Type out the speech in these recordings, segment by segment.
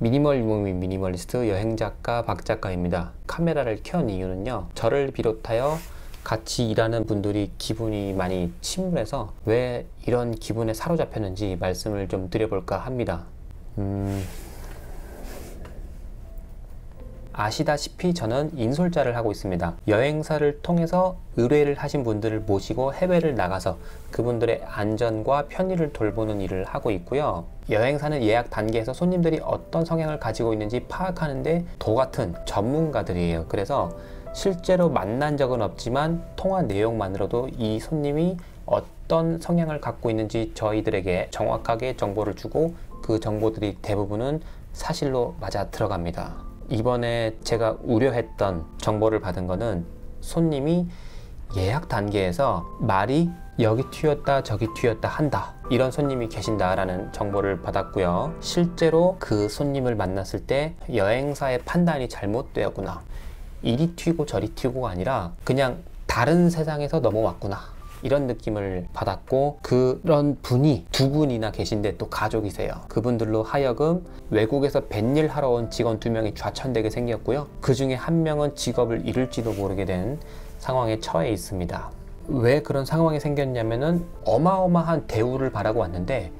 미니멀 무비 미니멀리스트 여행작가 박작가입니다. 카메라를 켠 이유는요, 저를 비롯하여 같이 일하는 분들이 기분이 많이 침울해서 왜 이런 기분에 사로잡혔는지 말씀을 좀 드려볼까 합니다. 아시다시피 저는 인솔자를 하고 있습니다. 여행사를 통해서 의뢰를 하신 분들을 모시고 해외를 나가서 그분들의 안전과 편의를 돌보는 일을 하고 있고요. 여행사는 예약 단계에서 손님들이 어떤 성향을 가지고 있는지 파악하는데 도 같은 전문가들이에요. 그래서 실제로 만난 적은 없지만 통화 내용만으로도 이 손님이 어떤 성향을 갖고 있는지 저희들에게 정확하게 정보를 주고 그 정보들이 대부분은 사실로 맞아 들어갑니다. 이번에 제가 우려했던 정보를 받은 거는 손님이 예약 단계에서 말이 여기 튀었다 저기 튀었다 한다, 이런 손님이 계신다라는 정보를 받았고요. 실제로 그 손님을 만났을 때 여행사의 판단이 잘못되었구나, 이리 튀고 저리 튀고가 아니라 그냥 다른 세상에서 넘어왔구나, 이런 느낌을 받았고, 그런 분이 두 분이나 계신데 또 가족이세요. 그분들로 하여금 외국에서 뱃일 하러 온 직원 2명이 좌천되게 생겼고요. 그 중에 한 명은 직업을 잃을지도 모르게 된 상황에 처해 있습니다. 왜 그런 상황이 생겼냐면은 어마어마한 대우를 바라고 왔는데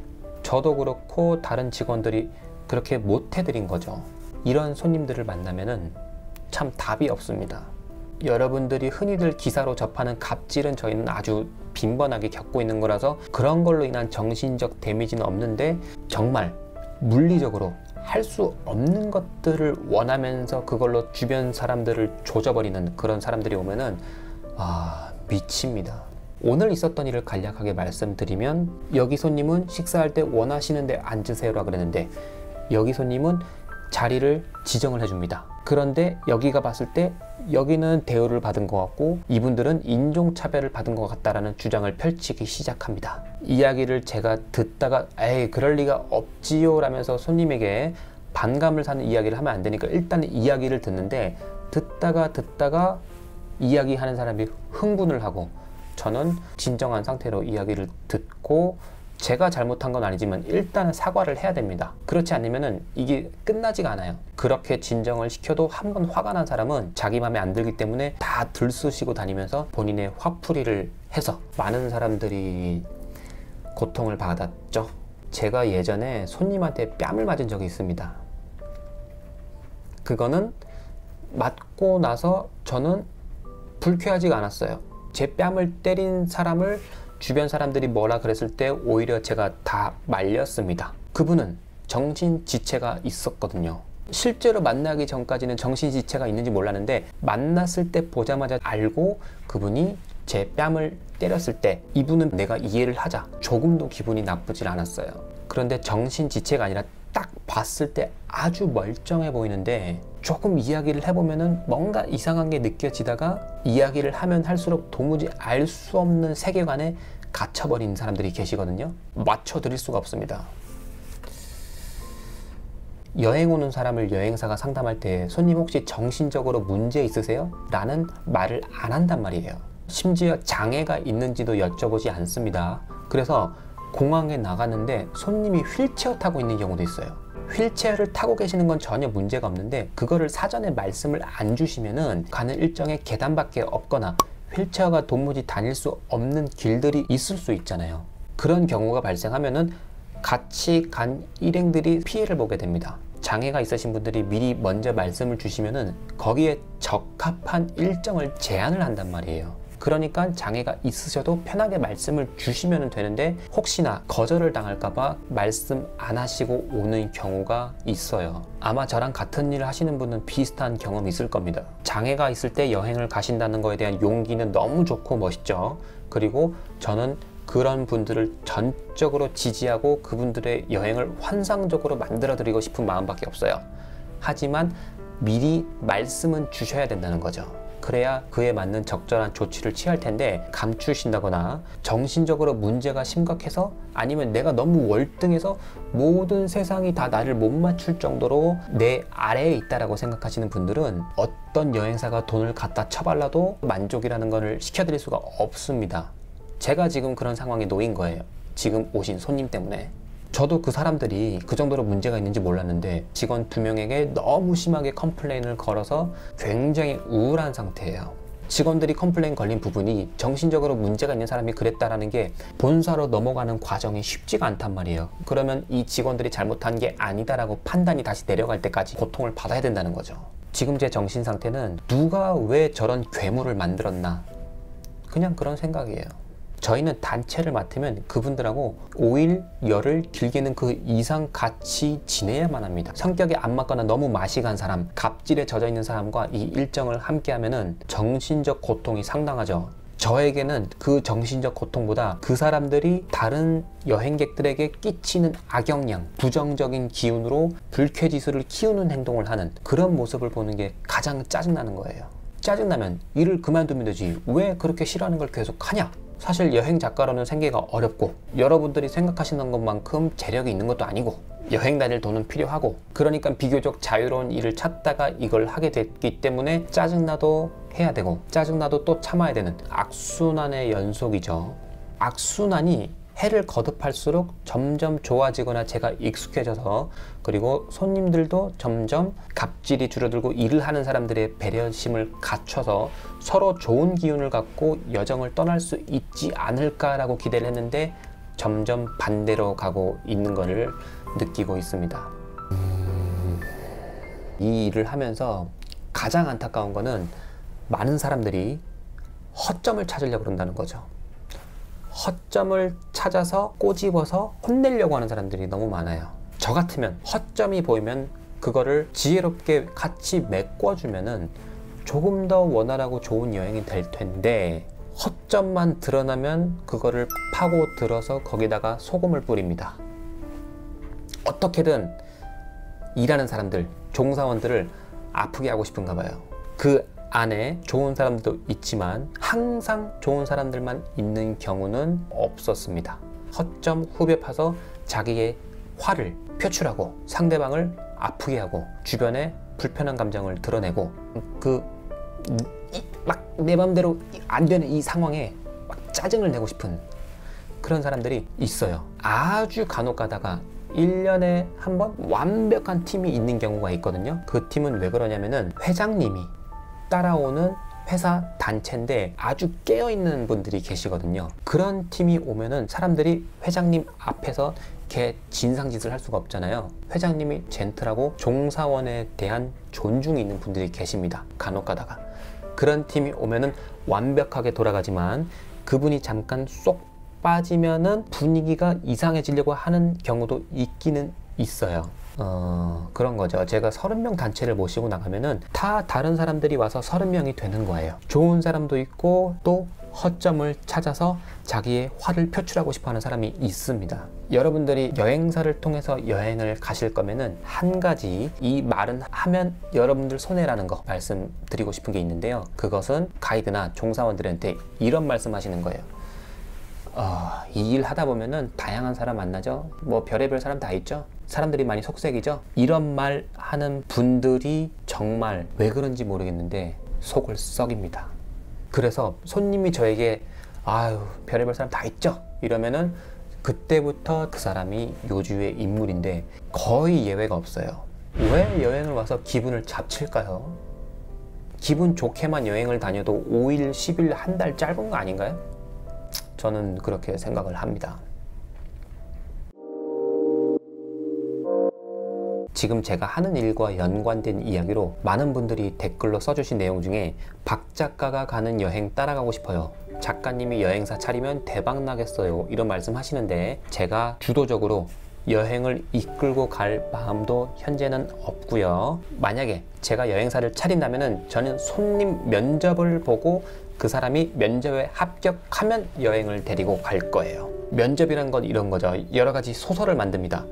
저도 그렇고 다른 직원들이 그렇게 못 해드린 거죠. 이런 손님들을 만나면은 참 답이 없습니다. 여러분들이 흔히들 기사로 접하는 갑질은 저희는 아주 빈번하게 겪고 있는 거라서 그런 걸로 인한 정신적 데미지는 없는데, 정말 물리적으로 할 수 없는 것들을 원하면서 그걸로 주변 사람들을 조져버리는 그런 사람들이 오면은 미칩니다. 오늘 있었던 일을 간략하게 말씀드리면, 여기 손님은 식사할 때 원하시는 데 앉으세요라 그랬는데 여기 손님은 자리를 지정을 해줍니다. 그런데 여기가 봤을 때 여기는 대우를 받은 것 같고 이분들은 인종차별을 받은 것 같다라는 주장을 펼치기 시작합니다. 이야기를 제가 듣다가 에이 그럴 리가 없지요 라면서 손님에게 반감을 사는 이야기를 하면 안 되니까 일단 이야기를 듣는데, 듣다가 이야기하는 사람이 흥분을 하고 저는 진정한 상태로 이야기를 듣고, 제가 잘못한 건 아니지만 일단은 사과를 해야 됩니다. 그렇지 않으면 이게 끝나지가 않아요. 그렇게 진정을 시켜도 한 번 화가 난 사람은 자기 맘에 안 들기 때문에 다 들쑤시고 다니면서 본인의 화풀이를 해서 많은 사람들이 고통을 받았죠. 제가 예전에 손님한테 뺨을 맞은 적이 있습니다. 그거는 맞고 나서 저는 불쾌하지가 않았어요. 제 뺨을 때린 사람을 주변 사람들이 뭐라 그랬을 때 오히려 제가 다 말렸습니다. 그분은 정신지체가 있었거든요. 실제로 만나기 전까지는 정신지체가 있는지 몰랐는데 만났을 때 보자마자 알고 그분이 제 뺨을 때렸을 때 이분은 내가 이해를 하자, 조금도 기분이 나쁘질 않았어요. 그런데 정신지체가 아니라 딱 봤을 때 아주 멀쩡해 보이는데 조금 이야기를 해보면은 뭔가 이상한 게 느껴지다가 이야기를 하면 할수록 도무지 알 수 없는 세계관에 갇혀버린 사람들이 계시거든요. 맞춰드릴 수가 없습니다. 여행 오는 사람을 여행사가 상담할 때 손님 혹시 정신적으로 문제 있으세요? 라는 말을 안 한단 말이에요. 심지어 장애가 있는지도 여쭤보지 않습니다. 그래서 공항에 나갔는데 손님이 휠체어 타고 있는 경우도 있어요. 휠체어를 타고 계시는 건 전혀 문제가 없는데 그거를 사전에 말씀을 안 주시면은 가는 일정에 계단밖에 없거나 휠체어가 도무지 다닐 수 없는 길들이 있을 수 있잖아요. 그런 경우가 발생하면은 같이 간 일행들이 피해를 보게 됩니다. 장애가 있으신 분들이 미리 먼저 말씀을 주시면은 거기에 적합한 일정을 제안을 한단 말이에요. 그러니까 장애가 있으셔도 편하게 말씀을 주시면 되는데 혹시나 거절을 당할까봐 말씀 안 하시고 오는 경우가 있어요. 아마 저랑 같은 일을 하시는 분은 비슷한 경험이 있을 겁니다. 장애가 있을 때 여행을 가신다는 거에 대한 용기는 너무 좋고 멋있죠. 그리고 저는 그런 분들을 전적으로 지지하고 그분들의 여행을 환상적으로 만들어 드리고 싶은 마음밖에 없어요. 하지만 미리 말씀은 주셔야 된다는 거죠. 그래야 그에 맞는 적절한 조치를 취할 텐데 감추신다거나 정신적으로 문제가 심각해서 아니면 내가 너무 월등해서 모든 세상이 다 나를 못 맞출 정도로 내 아래에 있다라고 생각하시는 분들은 어떤 여행사가 돈을 갖다 쳐발라도 만족이라는 것을 시켜드릴 수가 없습니다. 제가 지금 그런 상황에 놓인 거예요. 지금 오신 손님 때문에. 저도 그 사람들이 그 정도로 문제가 있는지 몰랐는데 직원 2명에게 너무 심하게 컴플레인을 걸어서 굉장히 우울한 상태예요. 직원들이 컴플레인 걸린 부분이 정신적으로 문제가 있는 사람이 그랬다라는 게 본사로 넘어가는 과정이 쉽지가 않단 말이에요. 그러면 이 직원들이 잘못한 게 아니다라고 판단이 다시 내려갈 때까지 고통을 받아야 된다는 거죠. 지금 제 정신 상태는 누가 왜 저런 괴물을 만들었나, 그냥 그런 생각이에요. 저희는 단체를 맡으면 그분들하고 5일, 열흘, 길게는 그 이상 같이 지내야만 합니다. 성격이 안 맞거나 너무 맛이 간 사람, 갑질에 젖어 있는 사람과 이 일정을 함께 하면은 정신적 고통이 상당하죠. 저에게는 그 정신적 고통보다 그 사람들이 다른 여행객들에게 끼치는 악영향, 부정적인 기운으로 불쾌지수를 키우는 행동을 하는 그런 모습을 보는 게 가장 짜증나는 거예요. 짜증나면 일을 그만두면 되지 왜 그렇게 싫어하는 걸 계속 하냐? 사실 여행 작가로는 생계가 어렵고 여러분들이 생각하시는 것만큼 재력이 있는 것도 아니고 여행 다닐 돈은 필요하고 그러니까 비교적 자유로운 일을 찾다가 이걸 하게 됐기 때문에 짜증나도 해야 되고 짜증나도 또 참아야 되는 악순환의 연속이죠. 악순환이 해를 거듭할수록 점점 좋아지거나 제가 익숙해져서 그리고 손님들도 점점 갑질이 줄어들고 일을 하는 사람들의 배려심을 갖춰서 서로 좋은 기운을 갖고 여정을 떠날 수 있지 않을까라고 기대를 했는데 점점 반대로 가고 있는 것을 느끼고 있습니다. 이 일을 하면서 가장 안타까운 거는 많은 사람들이 허점을 찾으려고 그런다는 거죠. 허점을 찾아서 꼬집어서 혼내려고 하는 사람들이 너무 많아요. 저 같으면 허점이 보이면 그거를 지혜롭게 같이 메꿔주면은 조금 더 원활하고 좋은 여행이 될 텐데 허점만 드러나면 그거를 파고 들어서 거기다가 소금을 뿌립니다. 어떻게든 일하는 사람들, 종사원들을 아프게 하고 싶은가 봐요. 그 안에 좋은 사람들도 있지만 항상 좋은 사람들만 있는 경우는 없었습니다. 허점 후벼 파서 자기의 화를 표출하고 상대방을 아프게 하고 주변에 불편한 감정을 드러내고 막 내 맘대로 안 되는 이 상황에 막 짜증을 내고 싶은 그런 사람들이 있어요. 아주 간혹 가다가 1년에 한 번 완벽한 팀이 있는 경우가 있거든요. 그 팀은 왜 그러냐면은 회장님이 따라오는 회사 단체인데 아주 깨어있는 분들이 계시거든요. 그런 팀이 오면은 사람들이 회장님 앞에서 걔 진상짓을 할 수가 없잖아요. 회장님이 젠틀하고 종사원에 대한 존중이 있는 분들이 계십니다. 간혹 가다가 그런 팀이 오면은 완벽하게 돌아가지만 그분이 잠깐 쏙 빠지면은 분위기가 이상해지려고 하는 경우도 있기는 있어요. 그런 거죠. 제가 30명 단체를 모시고 나가면은 다 다른 사람들이 와서 30명이 되는 거예요. 좋은 사람도 있고 또 허점을 찾아서 자기의 화를 표출하고 싶어 하는 사람이 있습니다. 여러분들이 여행사를 통해서 여행을 가실 거면은 한 가지 이 말은 하면 여러분들 손해라는 거 말씀드리고 싶은 게 있는데요. 그것은 가이드나 종사원들한테 이런 말씀 하시는 거예요. 이 일 하다 보면은 다양한 사람 만나죠. 뭐 별의별 사람 다 있죠. 사람들이 많이 속색이죠. 이런 말 하는 분들이 정말 왜 그런지 모르겠는데 속을 썩입니다. 그래서 손님이 저에게 아유 별의별 사람 다 있죠 이러면은 그때부터 그 사람이 요주의 인물인데 거의 예외가 없어요. 왜 여행을 와서 기분을 잡칠까요? 기분 좋게만 여행을 다녀도 5일, 10일, 한 달 짧은 거 아닌가요? 저는 그렇게 생각을 합니다. 지금 제가 하는 일과 연관된 이야기로 많은 분들이 댓글로 써주신 내용 중에 박 작가가 가는 여행 따라가고 싶어요. 작가님이 여행사 차리면 대박 나겠어요. 이런 말씀 하시는데 제가 주도적으로 여행을 이끌고 갈 마음도 현재는 없고요. 만약에 제가 여행사를 차린다면 저는 손님 면접을 보고 그 사람이 면접에 합격하면 여행을 데리고 갈 거예요. 면접이란 건 이런 거죠. 여러 가지 소설을 만듭니다.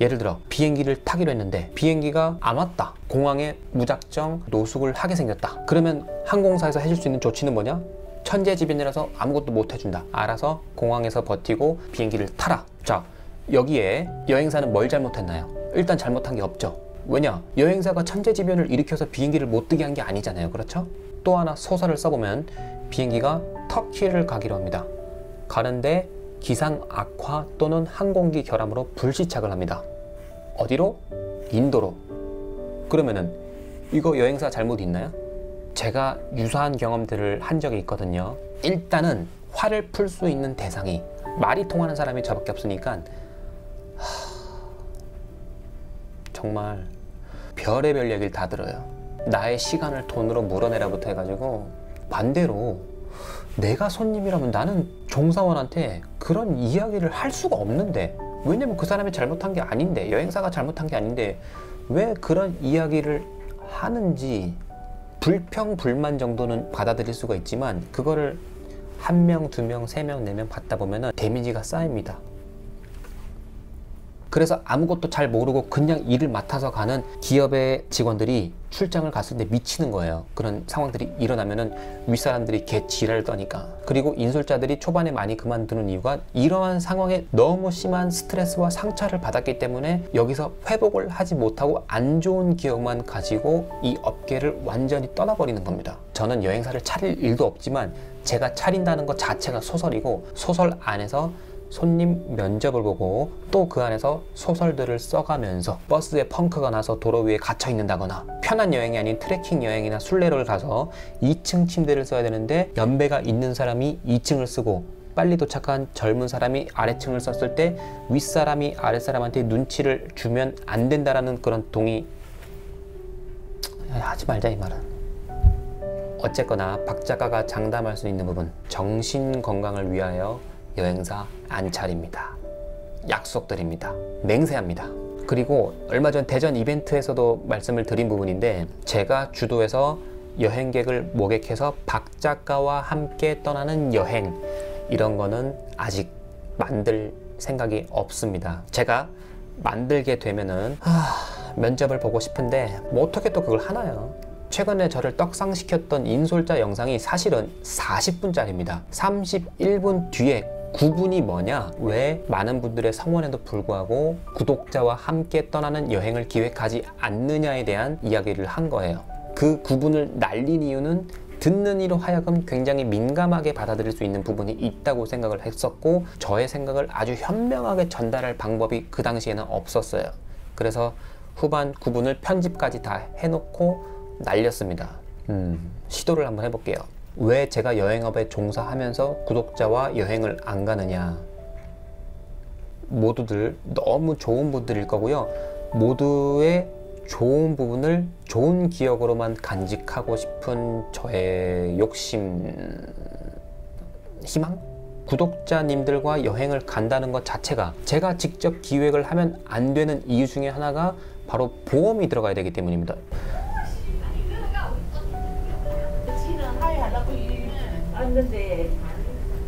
예를 들어 비행기를 타기로 했는데 비행기가 안 왔다. 공항에 무작정 노숙을 하게 생겼다. 그러면 항공사에서 해줄 수 있는 조치는 뭐냐? 천재지변이라서 아무것도 못 해준다. 알아서 공항에서 버티고 비행기를 타라. 자, 여기에 여행사는 뭘 잘못했나요? 일단 잘못한 게 없죠. 왜냐? 여행사가 천재지변을 일으켜서 비행기를 못 뜨게 한 게 아니잖아요. 그렇죠? 또 하나 소설을 써보면 비행기가 터키를 가기로 합니다. 가는데 기상 악화 또는 항공기 결함으로 불시착을 합니다. 어디로? 인도로. 그러면은 이거 여행사 잘못 있나요? 제가 유사한 경험들을 한 적이 있거든요. 일단은 화를 풀 수 있는 대상이 말이 통하는 사람이 저밖에 없으니까 정말 별의별 얘기를 다 들어요. 나의 시간을 돈으로 물어내라부터 해가지고, 반대로 내가 손님이라면 나는 종사원한테 그런 이야기를 할 수가 없는데, 왜냐면 그 사람이 잘못한 게 아닌데, 여행사가 잘못한 게 아닌데 왜 그런 이야기를 하는지. 불평, 불만 정도는 받아들일 수가 있지만 그거를 1명, 2명, 3명, 4명 받다 보면은 데미지가 쌓입니다. 그래서 아무것도 잘 모르고 그냥 일을 맡아서 가는 기업의 직원들이 출장을 갔을 때 미치는 거예요. 그런 상황들이 일어나면은 윗사람들이 개 지랄을 떠니까. 그리고 인솔자들이 초반에 많이 그만두는 이유가 이러한 상황에 너무 심한 스트레스와 상처를 받았기 때문에 여기서 회복을 하지 못하고 안 좋은 기억만 가지고 이 업계를 완전히 떠나버리는 겁니다. 저는 여행사를 차릴 일도 없지만 제가 차린다는 것 자체가 소설이고, 소설 안에서 손님 면접을 보고 또 그 안에서 소설들을 써가면서 버스에 펑크가 나서 도로 위에 갇혀 있는다거나, 편한 여행이 아닌 트레킹 여행이나 순례로를 가서 2층 침대를 써야 되는데 연배가 있는 사람이 2층을 쓰고 빨리 도착한 젊은 사람이 아래층을 썼을 때 윗사람이 아랫사람한테 눈치를 주면 안 된다라는 그런 동의. 하지 말자 이 말은. 어쨌거나 박 작가가 장담할 수 있는 부분, 정신 건강을 위하여 여행사 안 차립니다. 약속드립니다. 맹세합니다. 그리고 얼마 전 대전 이벤트에서도 말씀을 드린 부분인데, 제가 주도해서 여행객을 모객해서 박 작가와 함께 떠나는 여행, 이런 거는 아직 만들 생각이 없습니다. 제가 만들게 되면은 면접을 보고 싶은데 뭐 어떻게 또 그걸 하나요? 최근에 저를 떡상시켰던 인솔자 영상이 사실은 40분짜리입니다. 31분 뒤에 9분이 뭐냐? 왜 많은 분들의 성원에도 불구하고 구독자와 함께 떠나는 여행을 기획하지 않느냐에 대한 이야기를 한 거예요. 그 9분을 날린 이유는 듣는 이로 하여금 굉장히 민감하게 받아들일 수 있는 부분이 있다고 생각을 했었고, 저의 생각을 아주 현명하게 전달할 방법이 그 당시에는 없었어요. 그래서 후반 9분을 편집까지 다 해놓고 날렸습니다. 시도를 한번 해볼게요. 왜 제가 여행업에 종사하면서 구독자와 여행을 안 가느냐. 모두들 너무 좋은 분들일 거고요. 모두의 좋은 부분을 좋은 기억으로만 간직하고 싶은 저의 욕심, 희망? 구독자님들과 여행을 간다는 것 자체가 제가 직접 기획을 하면 안 되는 이유 중에 하나가 바로 보험이 들어가야 되기 때문입니다.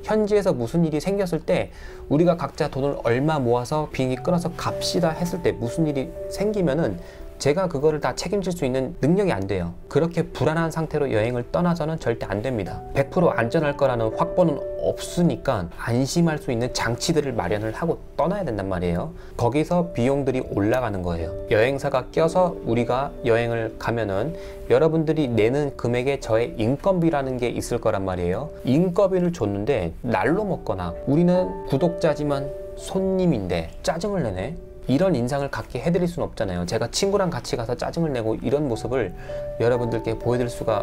현지에서 무슨 일이 생겼을 때 우리가 각자 돈을 얼마 모아서 비행기 끊어서 갑시다 했을 때 무슨 일이 생기면은 제가 그거를 다 책임질 수 있는 능력이 안 돼요. 그렇게 불안한 상태로 여행을 떠나서는 절대 안 됩니다. 100% 안전할 거라는 확보는 없으니까 안심할 수 있는 장치들을 마련을 하고 떠나야 된단 말이에요. 거기서 비용들이 올라가는 거예요. 여행사가 껴서 우리가 여행을 가면은 여러분들이 내는 금액에 저의 인건비라는 게 있을 거란 말이에요. 인건비를 줬는데 날로 먹거나, 우리는 구독자지만 손님인데 짜증을 내네? 이런 인상을 갖게 해드릴 수는 없잖아요. 제가 친구랑 같이 가서 짜증을 내고 이런 모습을 여러분들께 보여드릴 수가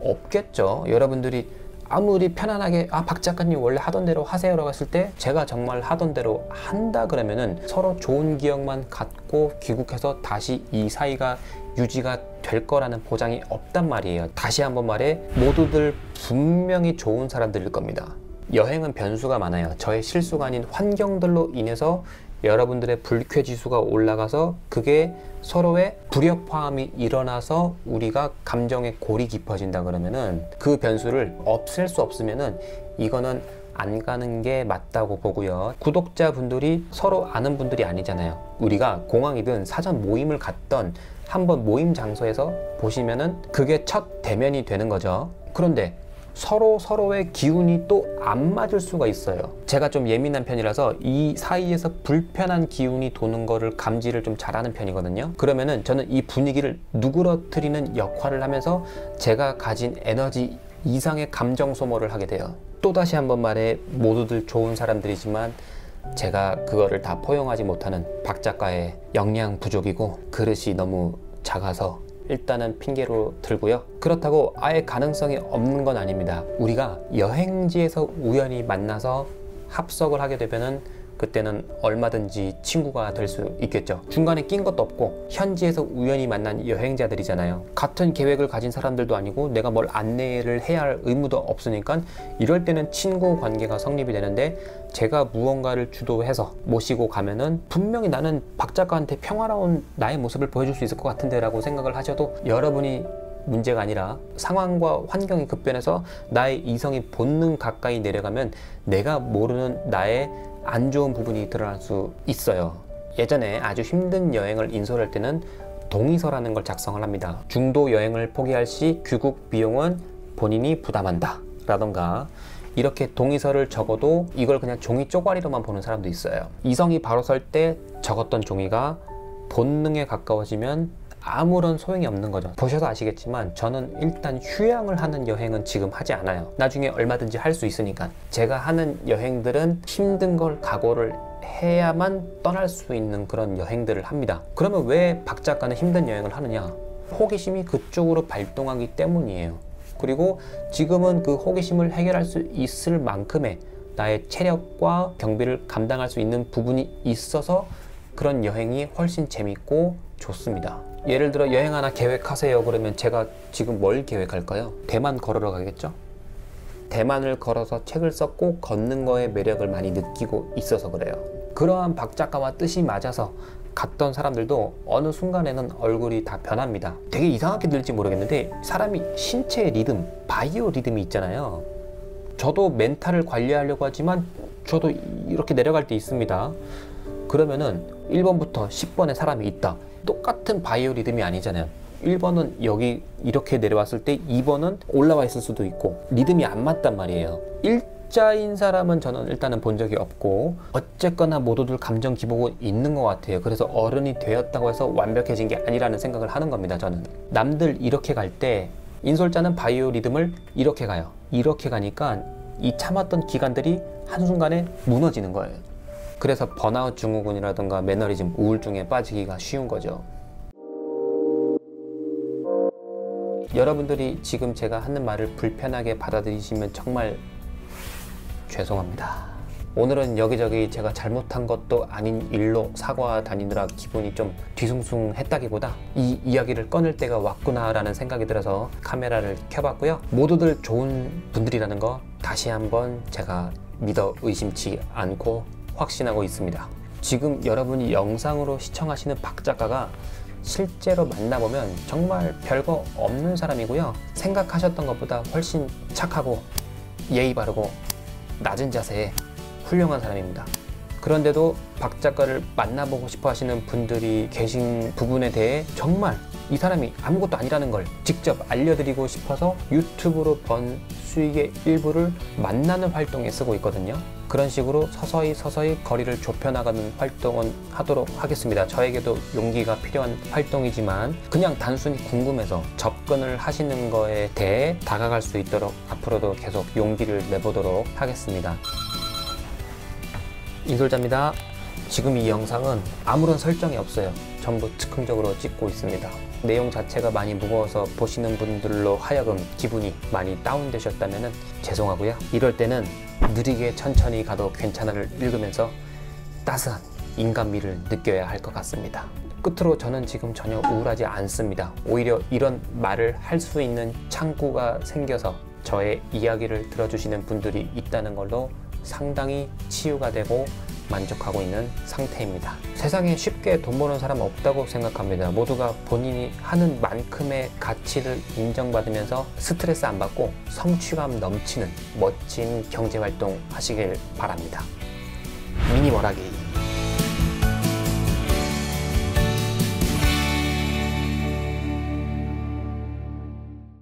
없겠죠. 여러분들이 아무리 편안하게 박 작가님 원래 하던 대로 하세요라고 했을 때 제가 정말 하던 대로 한다 그러면은 서로 좋은 기억만 갖고 귀국해서 다시 이 사이가 유지가 될 거라는 보장이 없단 말이에요. 다시 한번 말해, 모두들 분명히 좋은 사람들일 겁니다. 여행은 변수가 많아요. 저의 실수가 아닌 환경들로 인해서 여러분들의 불쾌지수가 올라가서 그게 서로의 불협화음이 일어나서 우리가 감정의 골이 깊어진다 그러면은 그 변수를 없앨 수 없으면은 이거는 안 가는 게 맞다고 보고요. 구독자분들이 서로 아는 분들이 아니잖아요. 우리가 공항이든 사전 모임을 갔던 한번 모임 장소에서 보시면은 그게 첫 대면이 되는 거죠. 그런데 서로의 기운이 또 안 맞을 수가 있어요. 제가 좀 예민한 편이라서 이 사이에서 불편한 기운이 도는 거를 감지를 좀 잘하는 편이거든요. 그러면은 저는 이 분위기를 누그러뜨리는 역할을 하면서 제가 가진 에너지 이상의 감정 소모를 하게 돼요. 또다시 한번 말해, 모두들 좋은 사람들이지만 제가 그거를 다 포용하지 못하는 박 작가의 역량 부족이고 그릇이 너무 작아서 일단은 핑계로 들고요. 그렇다고 아예 가능성이 없는 건 아닙니다. 우리가 여행지에서 우연히 만나서 합석을 하게 되면은 그때는 얼마든지 친구가 될 수 있겠죠. 중간에 낀 것도 없고 현지에서 우연히 만난 여행자들이잖아요. 같은 계획을 가진 사람들도 아니고 내가 뭘 안내를 해야 할 의무도 없으니까 이럴 때는 친구 관계가 성립이 되는데, 제가 무언가를 주도해서 모시고 가면은 분명히 나는 박 작가한테 평화로운 나의 모습을 보여줄 수 있을 것 같은데 라고 생각을 하셔도 여러분이 문제가 아니라 상황과 환경이 급변해서 나의 이성이 본능 가까이 내려가면 내가 모르는 나의 안 좋은 부분이 드러날 수 있어요. 예전에 아주 힘든 여행을 인솔할 때는 동의서라는 걸 작성을 합니다. 중도 여행을 포기할 시 귀국 비용은 본인이 부담한다 라던가, 이렇게 동의서를 적어도 이걸 그냥 종이 쪼가리로만 보는 사람도 있어요. 이성이 바로 설 때 적었던 종이가 본능에 가까워지면 아무런 소용이 없는 거죠. 보셔서 아시겠지만 저는 일단 휴양을 하는 여행은 지금 하지 않아요. 나중에 얼마든지 할 수 있으니까. 제가 하는 여행들은 힘든 걸 각오를 해야만 떠날 수 있는 그런 여행들을 합니다. 그러면 왜 박 작가는 힘든 여행을 하느냐? 호기심이 그쪽으로 발동하기 때문이에요. 그리고 지금은 그 호기심을 해결할 수 있을 만큼의 나의 체력과 경비를 감당할 수 있는 부분이 있어서 그런 여행이 훨씬 재밌고 좋습니다. 예를 들어 여행 하나 계획하세요 그러면 제가 지금 뭘 계획할까요? 대만 걸으러 가겠죠? 대만을 걸어서 책을 썼고 걷는 거에 매력을 많이 느끼고 있어서 그래요. 그러한 박 작가와 뜻이 맞아서 갔던 사람들도 어느 순간에는 얼굴이 다 변합니다. 되게 이상하게 들릴지 모르겠는데 사람이 신체의 리듬, 바이오 리듬이 있잖아요. 저도 멘탈을 관리하려고 하지만 저도 이렇게 내려갈 때 있습니다. 그러면은 1번부터 10번의 사람이 있다. 똑같은 바이오 리듬이 아니잖아요. 1번은 여기 이렇게 내려왔을 때 2번은 올라와 있을 수도 있고 리듬이 안 맞단 말이에요. 일자인 사람은 저는 일단은 본 적이 없고 어쨌거나 모두들 감정 기복은 있는 것 같아요. 그래서 어른이 되었다고 해서 완벽해진 게 아니라는 생각을 하는 겁니다. 저는 남들 이렇게 갈 때 인솔자는 바이오 리듬을 이렇게 가요. 이렇게 가니까 이 참았던 기관들이 한순간에 무너지는 거예요. 그래서 번아웃 증후군이라든가 매너리즘, 우울증에 빠지기가 쉬운 거죠. 여러분들이 지금 제가 하는 말을 불편하게 받아들이시면 정말 죄송합니다. 오늘은 여기저기 제가 잘못한 것도 아닌 일로 사과 다니느라 기분이 좀 뒤숭숭했다기보다 이 이야기를 꺼낼 때가 왔구나 라는 생각이 들어서 카메라를 켜봤고요. 모두들 좋은 분들이라는 거 다시 한번 제가 믿어 의심치 않고 확신하고 있습니다. 지금 여러분이 영상으로 시청하시는 박 작가가 실제로 만나보면 정말 별거 없는 사람이고요. 생각하셨던 것보다 훨씬 착하고 예의 바르고 낮은 자세에 훌륭한 사람입니다. 그런데도 박 작가를 만나보고 싶어 하시는 분들이 계신 부분에 대해 정말 이 사람이 아무것도 아니라는 걸 직접 알려드리고 싶어서 유튜브로 번 수익의 일부를 만나는 활동에 쓰고 있거든요. 그런 식으로 서서히 거리를 좁혀나가는 활동은 하도록 하겠습니다. 저에게도 용기가 필요한 활동이지만 그냥 단순히 궁금해서 접근을 하시는 거에 대해 다가갈 수 있도록 앞으로도 계속 용기를 내보도록 하겠습니다. 인솔자입니다. 지금 이 영상은 아무런 설정이 없어요. 전부 즉흥적으로 찍고 있습니다. 내용 자체가 많이 무거워서 보시는 분들로 하여금 기분이 많이 다운되셨다면 죄송하고요. 이럴 때는 느리게 천천히 가도 괜찮아를 읽으면서 따스한 인간미를 느껴야 할 것 같습니다. 끝으로 저는 지금 전혀 우울하지 않습니다. 오히려 이런 말을 할 수 있는 창구가 생겨서 저의 이야기를 들어주시는 분들이 있다는 걸로 상당히 치유가 되고 만족하고 있는 상태입니다. 세상에 쉽게 돈 버는 사람 없다고 생각합니다. 모두가 본인이 하는 만큼의 가치를 인정받으면서 스트레스 안 받고 성취감 넘치는 멋진 경제활동 하시길 바랍니다. 미니멀하게